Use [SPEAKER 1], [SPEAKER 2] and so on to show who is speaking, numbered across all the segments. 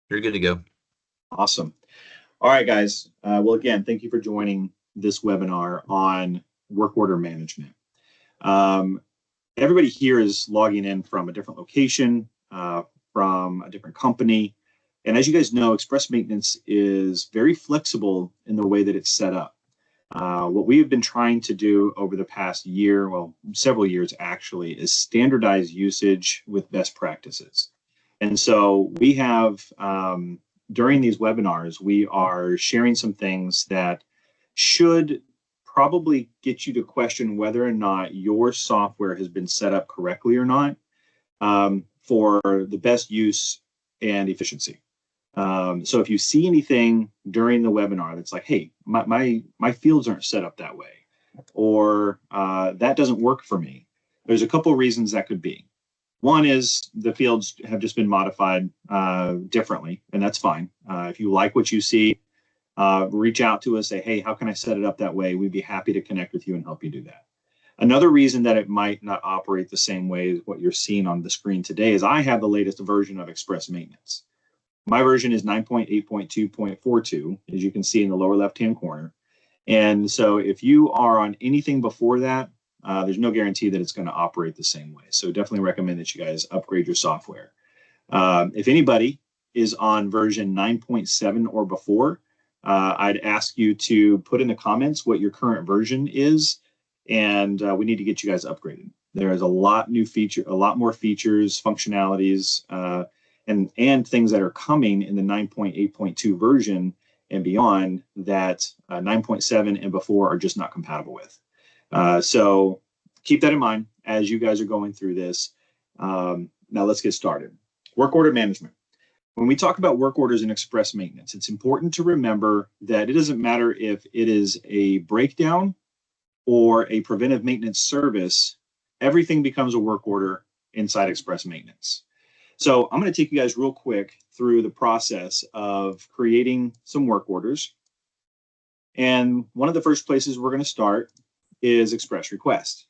[SPEAKER 1] You're good to go.
[SPEAKER 2] Awesome. All right, guys. Well, again, thank you for joining this webinar on work order management. Um, Everybody here is logging in from a different location, from a different company. And as you guys know, Express Maintenance is very flexible in the way that it's set up. What we have been trying to do over the past year, well, several years actually, is standardize usage with best practices. And so we have, during these webinars, we are sharing some things that should probably get you to question whether or not your software has been set up correctly or not, for the best use and efficiency. So if you see anything during the webinar that's like, hey, my fields aren't set up that way, or that doesn't work for me, there's a couple of reasons that could be. One is the fields have just been modified differently, and that's fine. If you like what you see, reach out to us, say, hey, how can I set it up that way? We'd be happy to connect with you and help you do that. Another reason that it might not operate the same way as what you're seeing on the screen today is I have the latest version of Express Maintenance. My version is 9.8.2.42, as you can see in the lower left-hand corner. And so if you are on anything before that, there's no guarantee that it's going to operate the same way. So definitely recommend that you guys upgrade your software. If anybody is on version 9.7 or before, I'd ask you to put in the comments what your current version is, and we need to get you guys upgraded. There is a lot more features, functionalities, and things that are coming in the 9.8.2 version and beyond that 9.7 and before are just not compatible with. So keep that in mind as you guys are going through this. Now let's get started. Work order management. When we talk about work orders in Express Maintenance, it's important to remember that it doesn't matter if it is a breakdown or a preventive maintenance service, everything becomes a work order inside Express Maintenance. So I'm going to take you guys real quick through the process of creating some work orders. And one of the first places we're going to start is Express Request.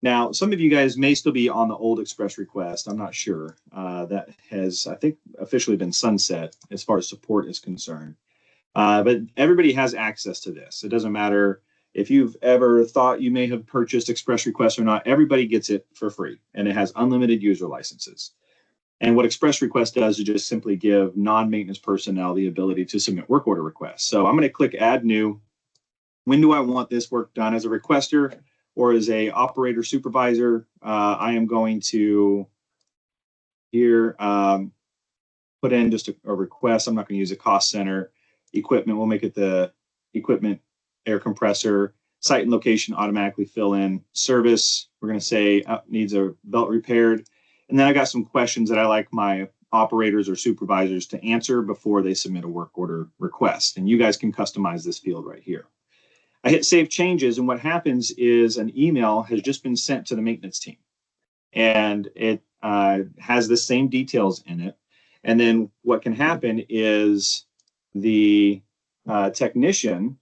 [SPEAKER 2] Now, some of you guys may still be on the old Express Request. I'm not sure. That has, I think, officially been sunset as far as support is concerned. But everybody has access to this. It doesn't matter if you've ever thought you may have purchased Express Request or not. Everybody gets it for free, and it has unlimited user licenses. And what Express Request does is just simply give non-maintenance personnel the ability to submit work order requests. So I'm going to click Add New. When do I want this work done? As a requester or as a operator supervisor? I am going to here put in just a request. I'm not going to use a cost center. Equipment, we'll make it the equipment air compressor. Site and location automatically fill in. Service, we're going to say needs a belt repaired. And then I got some questions that I like my operators or supervisors to answer before they submit a work order request. And you guys can customize this field right here. I hit Save Changes, and what happens is an email has just been sent to the maintenance team. And it has the same details in it. And then what can happen is the technician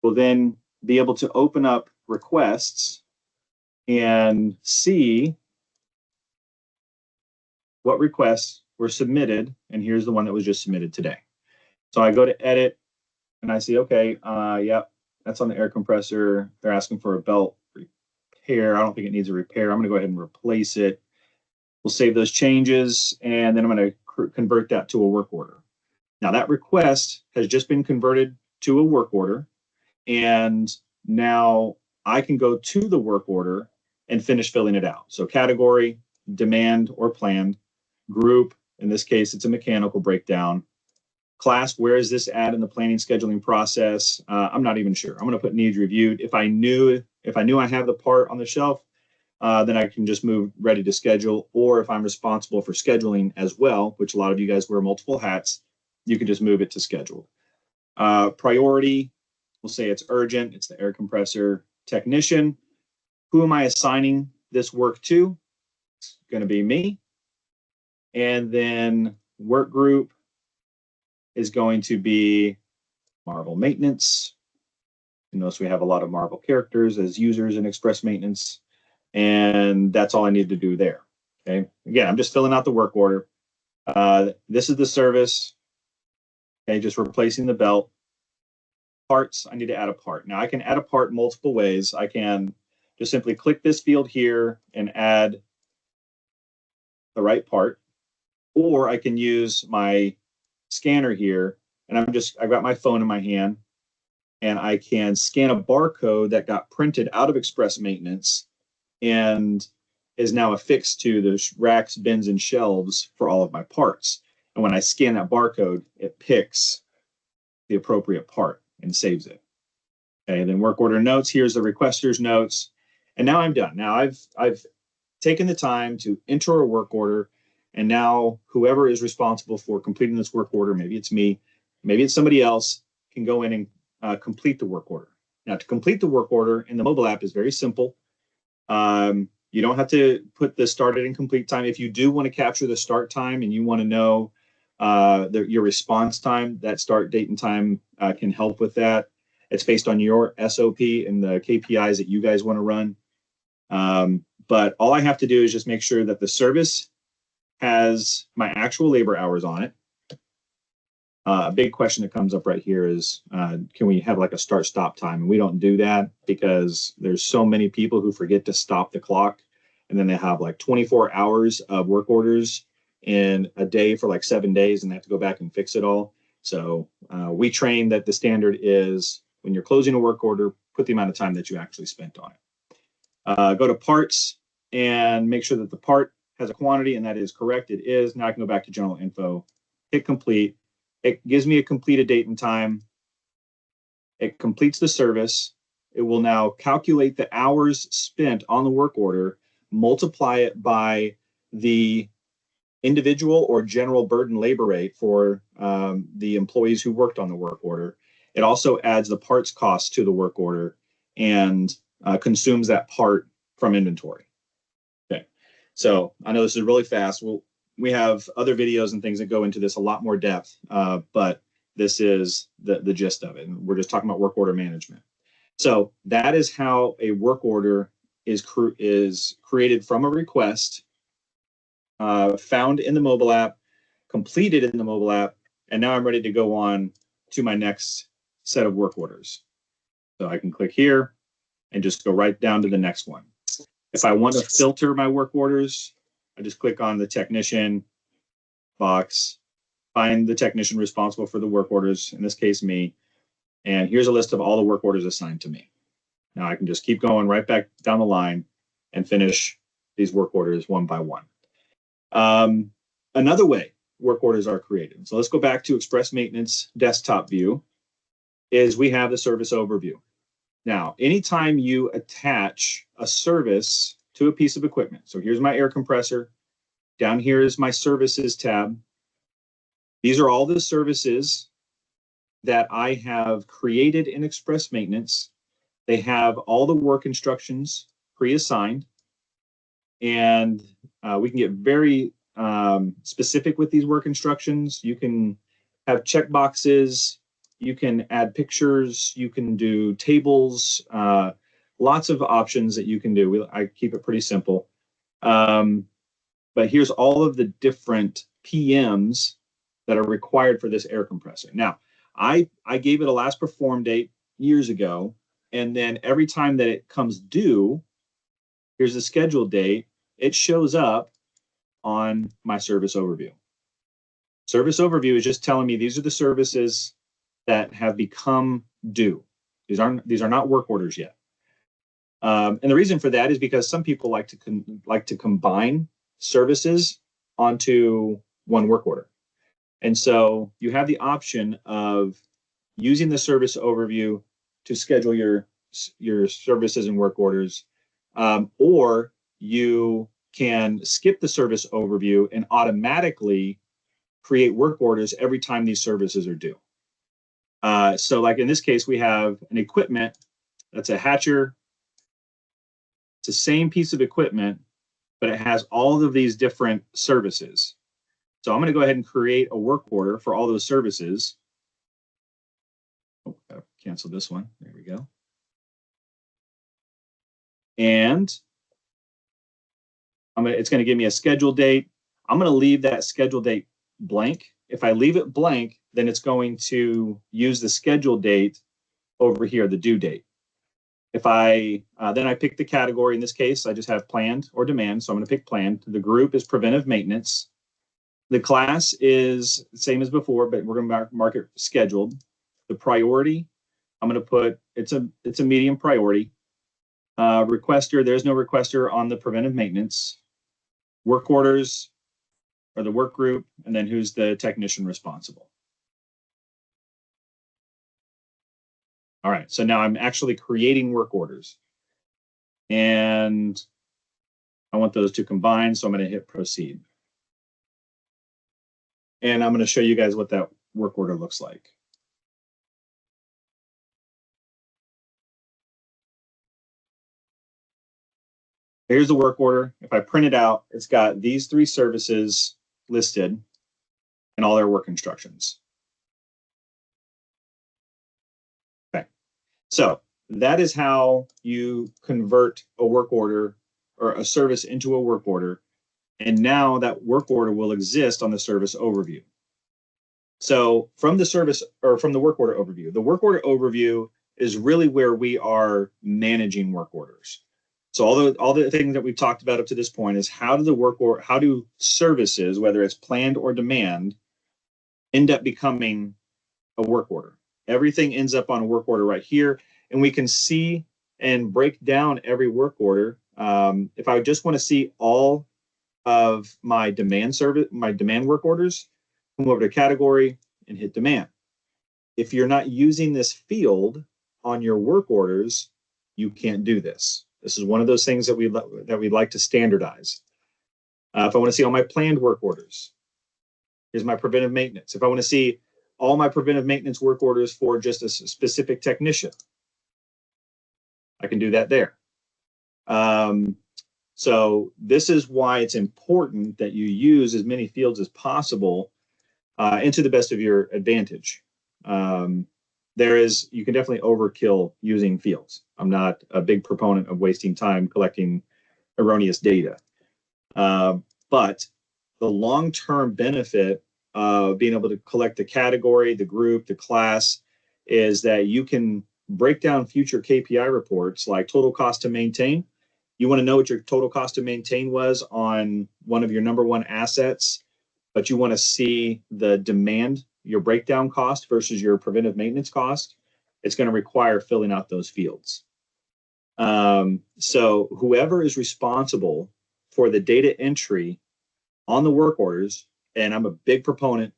[SPEAKER 2] will then be able to open up requests and see what requests were submitted, and here's the one that was just submitted today. So I go to edit, and I see, okay, yep, that's on the air compressor. They're asking for a belt repair. I don't think it needs a repair. I'm going to go ahead and replace it. We'll save those changes, and then I'm going to convert that to a work order. Now that request has just been converted to a work order, and now I can go to the work order and finish filling it out. So category, demand or planned, group, in this case, it's a mechanical breakdown. Class, where is this at in the planning scheduling process? I'm not even sure. I'm going to put needs reviewed. If I knew I have the part on the shelf, then I can just move ready to schedule. Or if I'm responsible for scheduling as well, which a lot of you guys wear multiple hats, you can just move it to scheduled. Priority, we'll say it's urgent. It's the air compressor technician. Who am I assigning this work to? It's going to be me. And then work group is going to be Marvel Maintenance. You notice we have a lot of Marvel characters as users in Express Maintenance. And that's all I need to do there. Okay. Again, I'm just filling out the work order. This is the service. Okay, just replacing the belt. Parts, I need to add a part. Now I can add a part multiple ways. I can just simply click this field here and add the right part, or I can use my scanner here, and I've got my phone in my hand, and I can scan a barcode that got printed out of Express Maintenance and is now affixed to the racks, bins, and shelves for all of my parts. And when I scan that barcode, it picks the appropriate part and saves it. Okay, then work order notes. Here's the requester's notes. And now I'm done. Now I've taken the time to enter a work order, and now whoever is responsible for completing this work order, maybe it's me, maybe it's somebody else, can go in and complete the work order. Now, to complete the work order in the mobile app is very simple. You don't have to put the started and complete time. If you do want to capture the start time and you want to know your response time, that start date and time can help with that. It's based on your SOP and the KPIs that you guys want to run. But all I have to do is just make sure that the service has my actual labor hours on it. A big question that comes up right here is, can we have like a start-stop time? And we don't do that because there's so many people who forget to stop the clock, and then they have like 24 hours of work orders in a day for like 7 days, and they have to go back and fix it all. So we train that the standard is when you're closing a work order, put the amount of time that you actually spent on it. Go to parts and make sure that the part has a quantity, and that is correct. It is. Now I can go back to general info, hit complete. It gives me a completed date and time. It completes the service. It will now calculate the hours spent on the work order, multiply it by the individual or general burden labor rate for the employees who worked on the work order. It also adds the parts cost to the work order and consumes that part from inventory. Okay, so I know this is really fast. We have other videos and things that go into this a lot more depth, but this is the gist of it. And we're just talking about work order management. So that is how a work order is created from a request, found in the mobile app, completed in the mobile app, and now I'm ready to go on to my next set of work orders. So I can click here and just go right down to the next one. If I want to filter my work orders, I just click on the technician box, find the technician responsible for the work orders, in this case, me, and here's a list of all the work orders assigned to me. Now I can just keep going right back down the line and finish these work orders one by one. Another way work orders are created. So let's go back to Express Maintenance desktop view, is we have the service overview. Now, anytime you attach a service to a piece of equipment, so here's my air compressor, down here is my services tab. These are all the services that I have created in Express Maintenance. They have all the work instructions pre-assigned, and we can get very specific with these work instructions. You can have checkboxes, you can add pictures, you can do tables, lots of options that you can do. I keep it pretty simple. But here's all of the different PMs that are required for this air compressor. Now, I gave it a last perform date years ago, and then every time that it comes due, here's the schedule date, it shows up on my service overview. Service overview is just telling me these are the services that have become due. These are not work orders yet. And the reason for that is because some people like to combine services onto one work order. And so you have the option of using the service overview to schedule your services and work orders, or you can skip the service overview and automatically create work orders every time these services are due. So like in this case, we have an equipment that's a Hatcher. It's the same piece of equipment, but it has all of these different services. So I'm going to go ahead and create a work order for all those services. Oh, I'll cancel this one. There we go. And it's going to give me a schedule date. I'm going to leave that schedule date blank. If I leave it blank, then it's going to use the schedule date over here, the due date. If I then I pick the category. In this case, I just have planned or demand, so I'm going to pick planned. The group is preventive maintenance. The class is the same as before, but we're going to mark it scheduled. The priority, I'm going to put it's a medium priority. Requester, there's no requester on the preventive maintenance. Work orders are the work group, and then who's the technician responsible. All right, so now I'm actually creating work orders. And I want those to combine, so I'm going to hit proceed. And I'm going to show you guys what that work order looks like. Here's the work order. If I print it out, it's got these 3 services listed and all their work instructions. Okay, so that is how you convert a work order or a service into a work order. And now that work order will exist on the service overview. So from the service or from the work order overview is really where we are managing work orders. So all the things that we've talked about up to this point is how do services, whether it's planned or demand, end up becoming a work order. Everything ends up on a work order right here, and we can see and break down every work order. If I just want to see all of my demand work orders, come over to category and hit demand. If you're not using this field on your work orders, you can't do this. This is one of those things that we'd like to standardize. If I want to see all my planned work orders, here's my preventive maintenance. If I want to see all my preventive maintenance work orders for just a specific technician, I can do that there. So this is why it's important that you use as many fields as possible and to the best of your advantage. You can definitely overkill using fields. I'm not a big proponent of wasting time collecting erroneous data. But the long-term benefit of being able to collect the category, the group, the class, is that you can break down future KPI reports like total cost to maintain. You want to know what your total cost to maintain was on one of your number 1 assets, but you want to see the demand, your breakdown cost versus your preventive maintenance cost. It's going to require filling out those fields. So whoever is responsible for the data entry on the work orders, and I'm a big proponent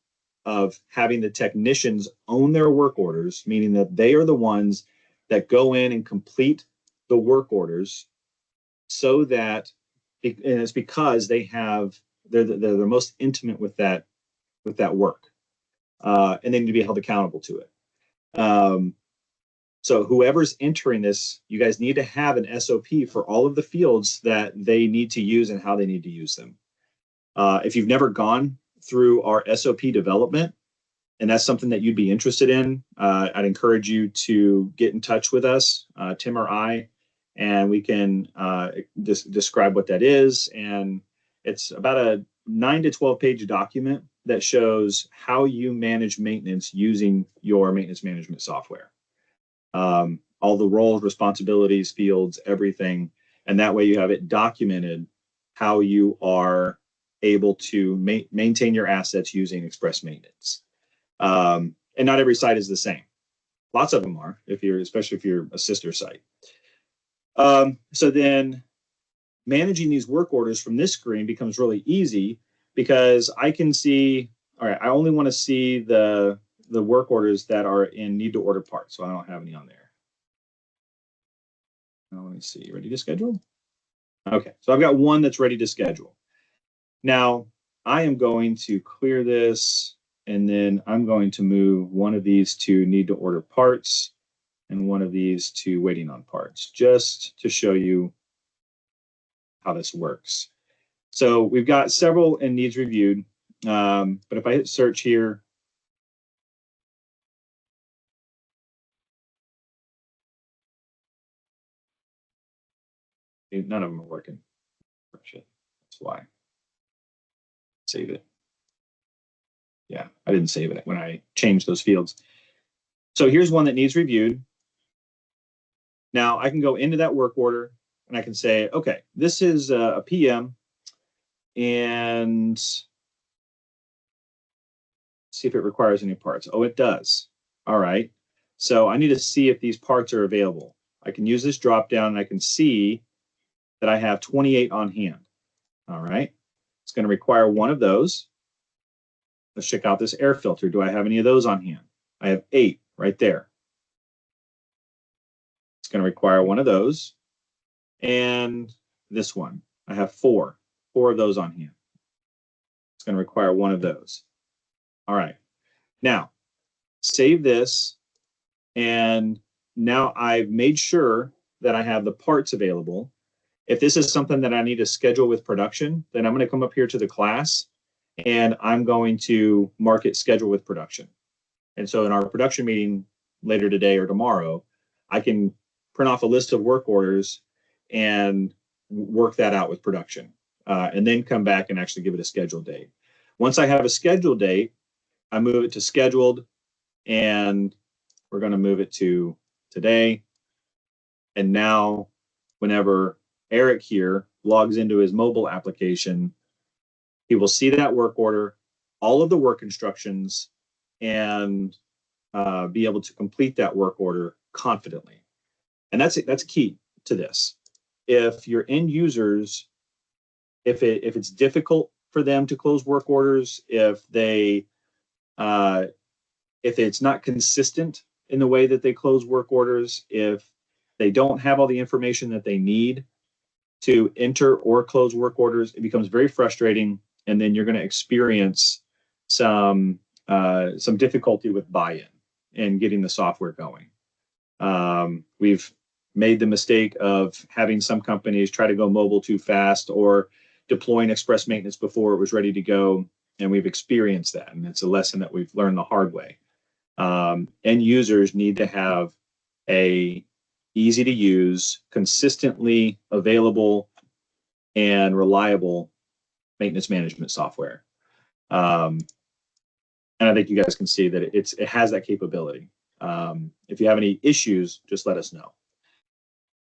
[SPEAKER 2] of having the technicians own their work orders, meaning that they are the ones that go in and complete the work orders, so that, and it's because they're the most intimate with that work, and they need to be held accountable to it. So whoever's entering this, you guys need to have an SOP for all of the fields that they need to use and how they need to use them. If you've never gone through our SOP development, and that's something that you'd be interested in, I'd encourage you to get in touch with us, Tim or I, and we can describe what that is. And it's about a 9 to 12 page document that shows how you manage maintenance using your maintenance management software. All the roles, responsibilities, fields, everything. And that way you have it documented how you are able to maintain your assets using express maintenance. And not every site is the same. Lots of them are, especially if you're a sister site. So then managing these work orders from this screen becomes really easy, because I can see, all right, I only want to see the work orders that are in need to order parts. So I don't have any on there. Now, let me see, ready to schedule? Okay, so I've got one that's ready to schedule. Now I am going to clear this, and then I'm going to move one of these to need to order parts and one of these to waiting on parts, just to show you how this works. So we've got several in needs reviewed, but if I hit search here, none of them are working. That's why. Save it. Yeah, I didn't save it when I changed those fields. So here's one that needs reviewed. Now I can go into that work order and I can say, okay, this is a PM, and see if it requires any parts. Oh, it does. All right. So I need to see if these parts are available. I can use this drop down and I can see that I have 28 on hand. All right. It's going to require one of those. Let's check out this air filter. Do I have any of those on hand? I have 8 right there. It's going to require one of those. And this one, I have 4 of those on hand. It's going to require one of those. All right. Now, save this. And now I've made sure that I have the parts available. If this is something that I need to schedule with production, then I'm going to come up here to the class and I'm going to mark it schedule with production. And so in our production meeting later today or tomorrow, I can print off a list of work orders and work that out with production, and then come back and actually give it a scheduled date. Once I have a scheduled date, I move it to scheduled, and we're going to move it to today. And now whenever Eric here logs into his mobile application, he will see that work order, all of the work instructions, and be able to complete that work order confidently. And that's key to this. If your end users, if it's difficult for them to close work orders, if it's not consistent in the way that they close work orders, if they don't have all the information that they need to enter or close work orders, it becomes very frustrating, and then you're going to experience some difficulty with buy-in and getting the software going. We've made the mistake of having some companies try to go mobile too fast or deploying express maintenance before it was ready to go, and we've experienced that, and it's a lesson that we've learned the hard way. End users need to have a easy to use, consistently available, and reliable maintenance management software. And I think you guys can see that it has that capability. If you have any issues, just let us know.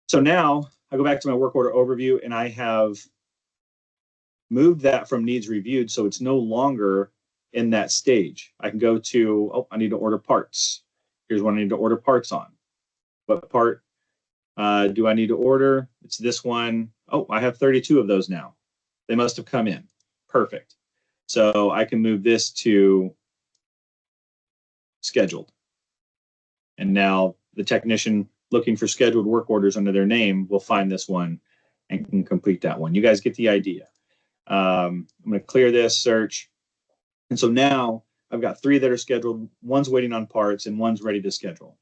[SPEAKER 2] So now I go back to my work order overview, and I have moved that from needs reviewed, so it's no longer in that stage. I can go to, oh, I need to order parts. Here's what I need to order parts on. What part do I need to order? It's this one. Oh, I have 32 of those now. They must have come in. Perfect. So I can move this to scheduled. And now the technician looking for scheduled work orders under their name will find this one and can complete that one. You guys get the idea. I'm going to clear this search. And so now I've got 3 that are scheduled. One's waiting on parts and one's ready to schedule.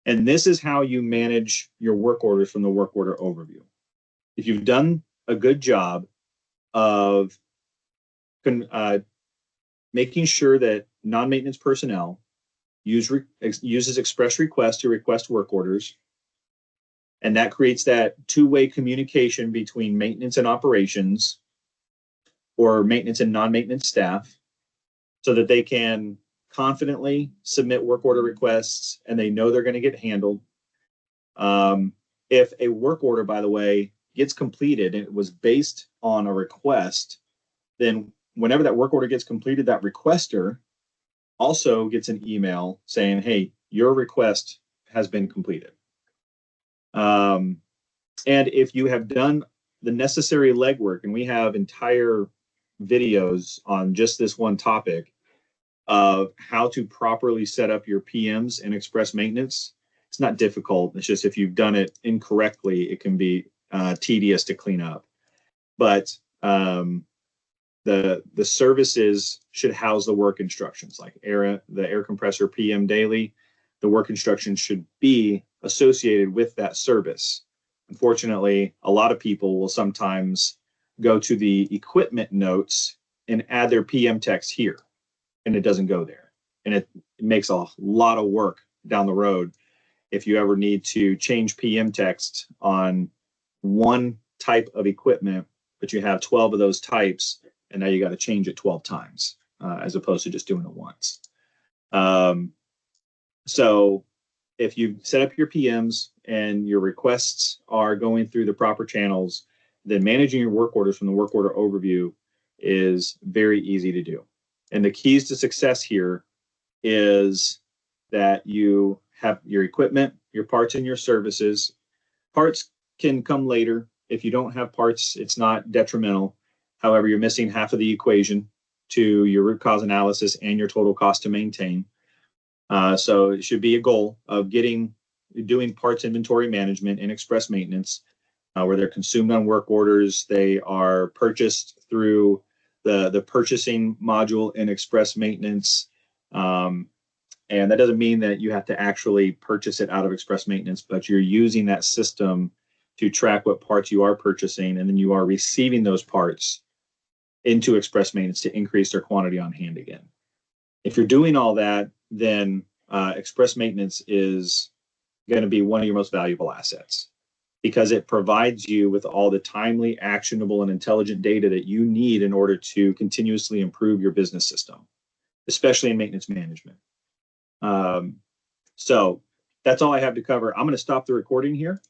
[SPEAKER 2] And this is how you manage your work orders from the work order overview. If you've done a good job of making sure that non-maintenance personnel uses express request to request work orders, and that creates that two-way communication between maintenance and operations, or maintenance and non-maintenance staff, so that they can confidently submit work order requests and they know they're going to get handled. If a work order, by the way, gets completed and it was based on a request, then whenever that work order gets completed, that requester also gets an email saying, hey, your request has been completed. And if you have done the necessary legwork, and we have entire videos on just this one topic of how to properly set up your PMs in Express Maintenance, it's not difficult. It's just if you've done it incorrectly, it can be tedious to clean up. But the services should house the work instructions, like the air compressor PM daily. The work instructions should be associated with that service. Unfortunately, a lot of people will sometimes go to the equipment notes and add their PM text here, and it doesn't go there. And it makes a lot of work down the road if you ever need to change PM text on one type of equipment, but you have 12 of those types, and now you got to change it 12 times. as opposed to just doing it once. So if you set up your PMs and your requests are going through the proper channels, then managing your work orders from the work order overview is very easy to do. And the keys to success here is that you have your equipment, your parts, and your services. Parts can come later. If you don't have parts, it's not detrimental. However, you're missing half of the equation to your root cause analysis and your total cost to maintain. So it should be a goal of doing parts inventory management in express maintenance, where they're consumed on work orders. They are purchased through the purchasing module in express maintenance. And that doesn't mean that you have to actually purchase it out of express maintenance, but you're using that system to track what parts you are purchasing, and then you are receiving those parts into express maintenance to increase their quantity on hand again. If you're doing all that, then express maintenance is going to be one of your most valuable assets, because it provides you with all the timely, actionable, and intelligent data that you need in order to continuously improve your business system, especially in maintenance management. So that's all I have to cover. I'm going to stop the recording here,